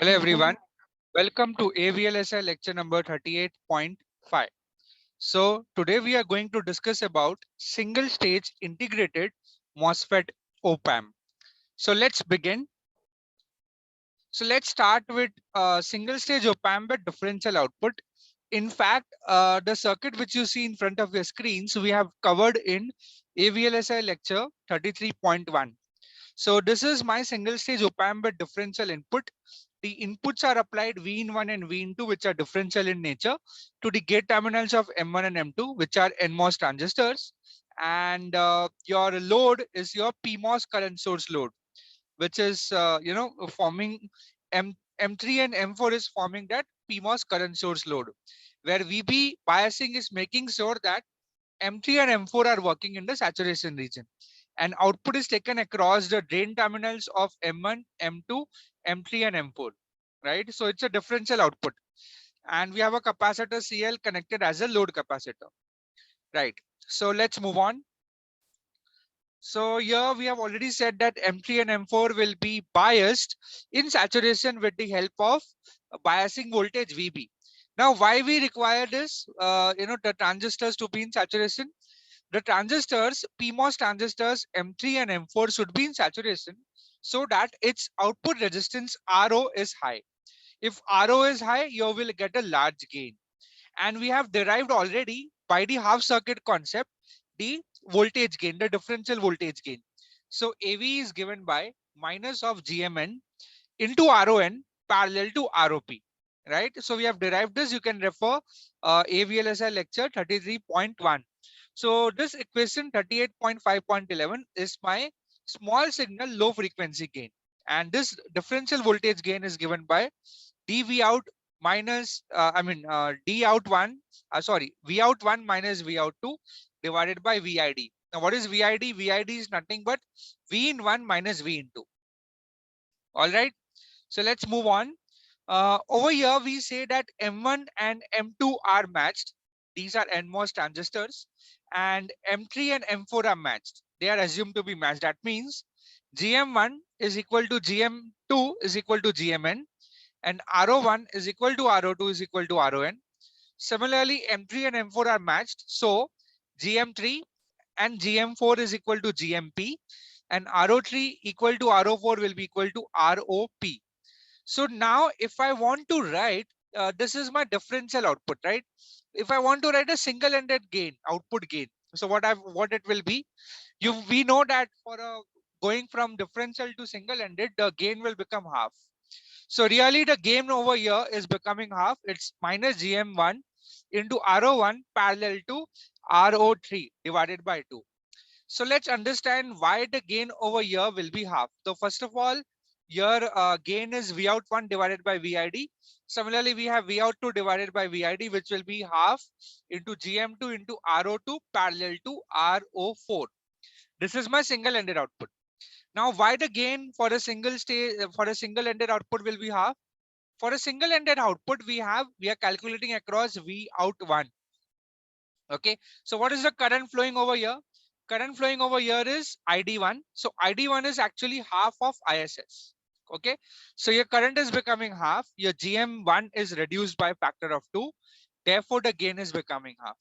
Hello everyone, welcome to AVLSI lecture number 38.5. So today we are going to discuss about single stage integrated MOSFET op-amp. So let's begin. So let's start with single stage op-amp with differential output. In fact, the circuit which you see in front of your screens, we have covered in AVLSI lecture 33.1. So this is my single stage op-amp with differential input. The inputs are applied V in 1 and V in 2, which are differential in nature, to the gate terminals of M1 and M2, which are NMOS transistors. And your load is your PMOS current source load, which is forming M3 and M4 is forming that PMOS current source load, where VB biasing is making sure that M3 and M4 are working in the saturation region, and output is taken across the drain terminals of M1, M2, M3 and M4, right? So it's a differential output, and we have a capacitor CL connected as a load capacitor, right? So let's move on. So here we have already said that M3 and M4 will be biased in saturation with the help of biasing voltage VB. Now, why we require this, the transistors to be in saturation? The transistors, PMOS transistors M3 and M4 should be in saturation so that its output resistance RO is high. If RO is high, you will get a large gain. And we have derived already by the half circuit concept the voltage gain, the differential voltage gain. So AV is given by minus of GMN into RON parallel to ROP, right? So we have derived this. You can refer AVLSI lecture 33.1. So this equation 38.5.11 is my small signal low frequency gain. And this differential voltage gain is given by dV out minus, D out 1, V out 1 minus V out 2 divided by VID. Now what is VID? VID is nothing but V in 1 minus V in 2. All right. So let's move on. Over here, we say that M1 and M2 are matched. These are NMOS transistors, and M3 and M4 are matched. They are assumed to be matched. That means GM1 is equal to GM2 is equal to GMN, and RO1 is equal to RO2 is equal to RON. Similarly, M3 and M4 are matched. So GM3 and GM4 is equal to GMP, and RO3 equal to RO4 will be equal to ROP. So now if I want to write, this is my differential output, right? If I want to write a single-ended gain, output gain, so what it will be, we know that for going from differential to single-ended, the gain will become half. So really the gain over here is becoming half. It's minus GM1 into RO1 parallel to RO3 divided by 2. So let's understand why the gain over here will be half. So first of all, your gain is V out 1 divided by VID. Similarly, we have V out 2 divided by VID, which will be half into GM2 into RO2 parallel to RO4. This is my single-ended output. Now, why the gain for a single-ended output will be half? For a single-ended output, we are calculating across V out 1. Okay, so what is the current flowing over here? Current flowing over here is ID1. So ID1 is actually half of ISS. Okay, so your current is becoming half. Your GM1 is reduced by a factor of 2. Therefore, the gain is becoming half.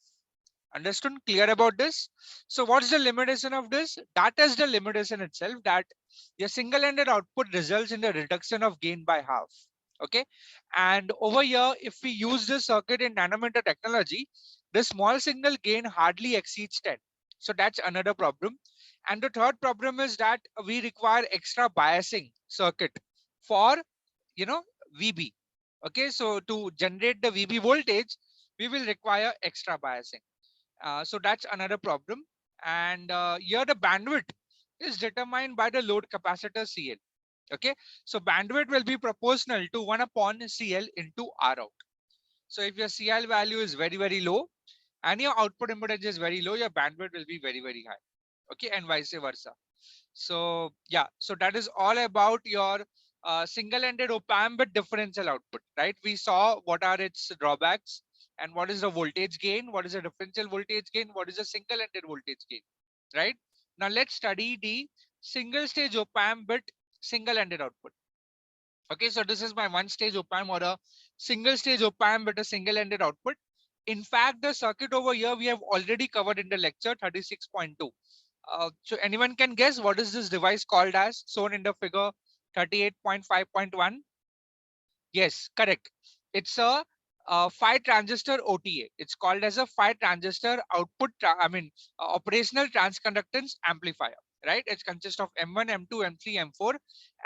Understood? Clear about this? So what's the limitation of this? That is the limitation itself, that your single-ended output results in the reduction of gain by half. Okay, and over here, if we use this circuit in nanometer technology, the small signal gain hardly exceeds 10. So that's another problem. And the third problem is that we require extra biasing circuit for, VB. Okay, so to generate the VB voltage, we will require extra biasing. So that's another problem. And here the bandwidth is determined by the load capacitor CL. Okay, so bandwidth will be proportional to 1 upon CL into R out. So if your CL value is very, very low and your output impedance is very low, your bandwidth will be very, very high. Okay, and vice versa. So yeah, so that is all about your single-ended op-amp with differential output, right? We saw what are its drawbacks and what is the voltage gain, what is the differential voltage gain, what is the single-ended voltage gain, right? Now let's study the single-stage op-amp with single-ended output. Okay, so this is my one stage op-amp or a single stage op-amp with a single ended output. In fact, the circuit over here we have already covered in the lecture 36.2. So anyone can guess what is this device called as, shown in the figure 38.5.1? Yes, correct. It's a 5 transistor OTA. It's called as a 5 transistor operational transconductance amplifier, right? It consists of M1, M2, M3, M4,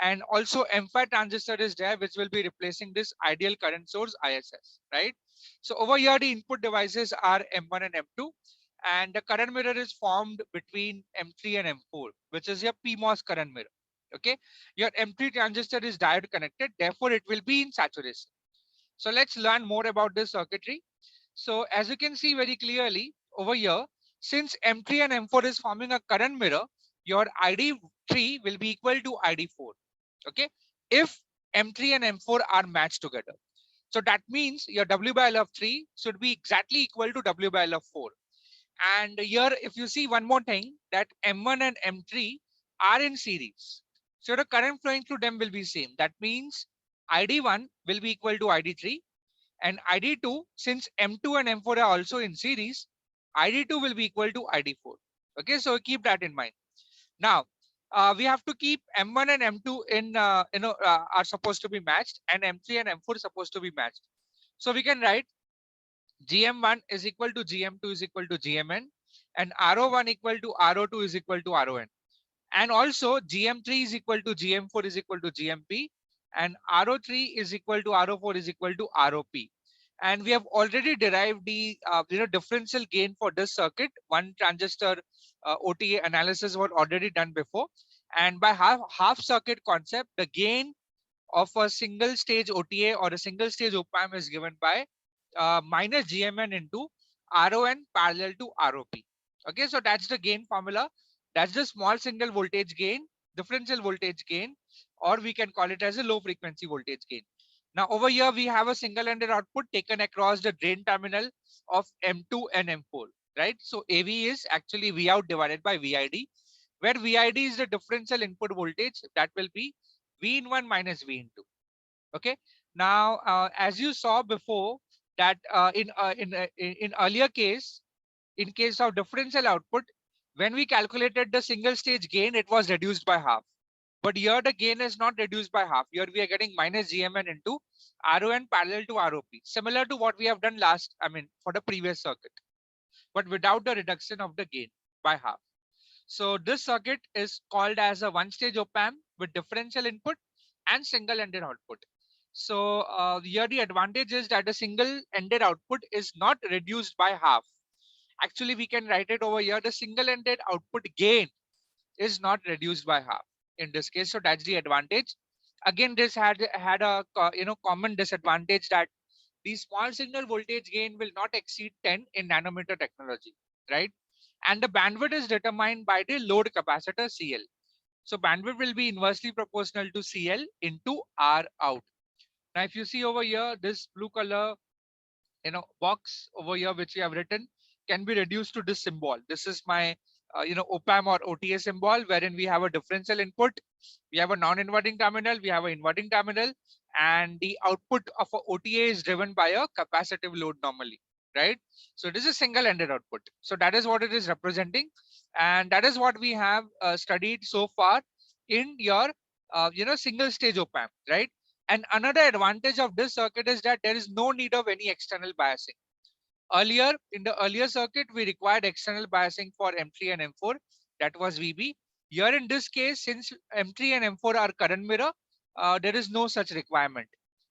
and also M5 transistor is there, which will be replacing this ideal current source ISS, right? So over here, the input devices are M1 and M2, and the current mirror is formed between M3 and M4, which is your PMOS current mirror. Okay, your M3 transistor is diode connected, therefore it will be in saturation. So let's learn more about this circuitry. So as you can see very clearly over here, since M3 and M4 is forming a current mirror, your ID3 will be equal to ID4. Okay, if M3 and M4 are matched together. So that means your W by L of 3 should be exactly equal to W by L of 4. And here, if you see one more thing, that M1 and M3 are in series. So the current flowing through them will be same. That means ID1 will be equal to ID3, and ID2, since M2 and M4 are also in series, ID2 will be equal to ID4. Okay, so keep that in mind. Now, we have to keep M1 and M2 in, are supposed to be matched, and M3 and M4 is supposed to be matched. So we can write GM1 is equal to GM2 is equal to GMN, and RO1 equal to RO2 is equal to RON. And also GM3 is equal to GM4 is equal to GMP, and RO3 is equal to RO4 is equal to ROP. And we have already derived the differential gain for this circuit. One transistor OTA analysis was already done before. And by half circuit concept, the gain of a single stage OTA or a single stage op-amp is given by minus GMN into RON parallel to ROP. Okay, so that's the gain formula. That's the small single voltage gain, differential voltage gain, or we can call it as a low frequency voltage gain. Now over here we have a single ended output taken across the drain terminal of M2 and M4, right? So AV is actually V out divided by VID, where VID is the differential input voltage, that will be V in 1 minus V in 2. Okay. Now, as you saw before, that in earlier case, in case of differential output, when we calculated the single stage gain, it was reduced by half. But here the gain is not reduced by half. Here we are getting minus GMN into RON parallel to ROP, similar to what we have done for the previous circuit, but without the reduction of the gain by half. So this circuit is called as a one-stage op-amp with differential input and single-ended output. So here the advantage is that the single-ended output is not reduced by half. Actually, we can write it over here. The single-ended output gain is not reduced by half in this case. So that's the advantage. Again, this had a common disadvantage, that the small signal voltage gain will not exceed 10 in nanometer technology, right? And the bandwidth is determined by the load capacitor CL. So bandwidth will be inversely proportional to CL into R out. Now, if you see over here, this blue color, box over here, which we have written, can be reduced to this symbol. This is my, op-amp or OTA symbol, wherein we have a differential input, we have a non-inverting terminal, we have an inverting terminal, and the output of a OTA is driven by a capacitive load normally, right? So this is single-ended output. So that is what it is representing, and that is what we have studied so far in your, single-stage op-amp, right? And another advantage of this circuit is that there is no need of any external biasing. Earlier, in the earlier circuit, we required external biasing for M3 and M4. That was VB. Here in this case, since M3 and M4 are current mirror, there is no such requirement.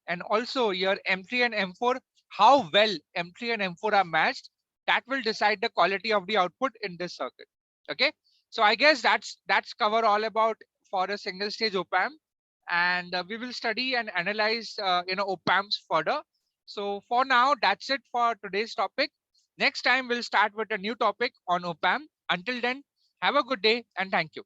And also here M3 and M4, how well M3 and M4 are matched, that will decide the quality of the output in this circuit. Okay. So I guess that's cover all about for a single stage op-amp, and we will study and analyze op-amps further. So for now, that's it for today's topic. Next time we'll start with a new topic on op-amp. Until then, have a good day and thank you.